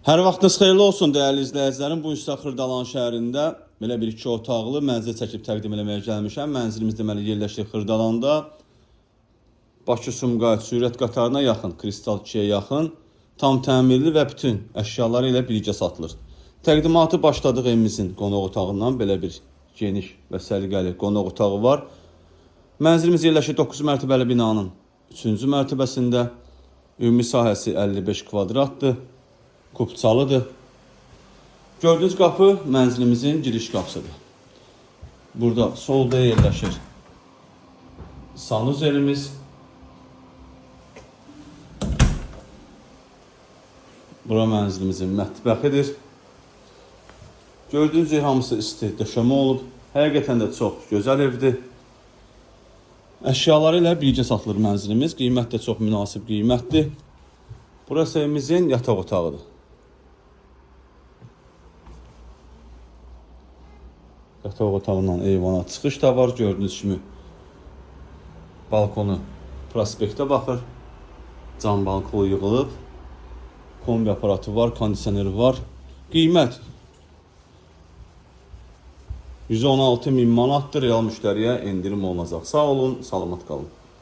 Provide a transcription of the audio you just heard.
Hər vaxtınız xeyirli olsun dəyərli izləyicilərim. Bu Üstad Xırdalan şəhərində belə bir 2 otaqlı mənzil çəkib təqdim etməyə gəlmişəm. Mənzilimiz deməli yerləşir Xırdalanda. Bakı-Sumqayıt sürət qatarına yaxın, Kristal 2-yə yaxın, tam təmirli və bütün əşyaları ilə birgə satılır. Təqdimatı başladıq evimizin qonaq otağından. Belə bir geniş və səliqəli qonaq otağı var. Mənzilimiz yerləşir 9 mərtəbəli binanın 3-cü mərtəbəsində. Ümumi sahəsi 55 kvadratdır. Kupçalıdır. Gördüyünüz qapı mənzilimizin giriş qapısıdır. Burada solda yerləşir sanuzerimiz. Bura mənzilimizin mətbəxidir. Gördüyünüz hamısı isti döşəmə olub. Həqiqətən də çox gözəl evdir. Əşyaları ilə birgə satılır mənzilimiz. Qiymət də çox münasib qiymətdir. Burası evimizin yataq otağıdır. Yataq otağından eyvana çıxış da var. Gördüyünüz kimi balkonu prospektə baxır. Cam balkonu yığılıb. Kombi aparatı var, kondisioneri var. Qiymət 116.000 manatdır. Real müştəriyə endirim olunacaq. Sağ olun, salamat qalın.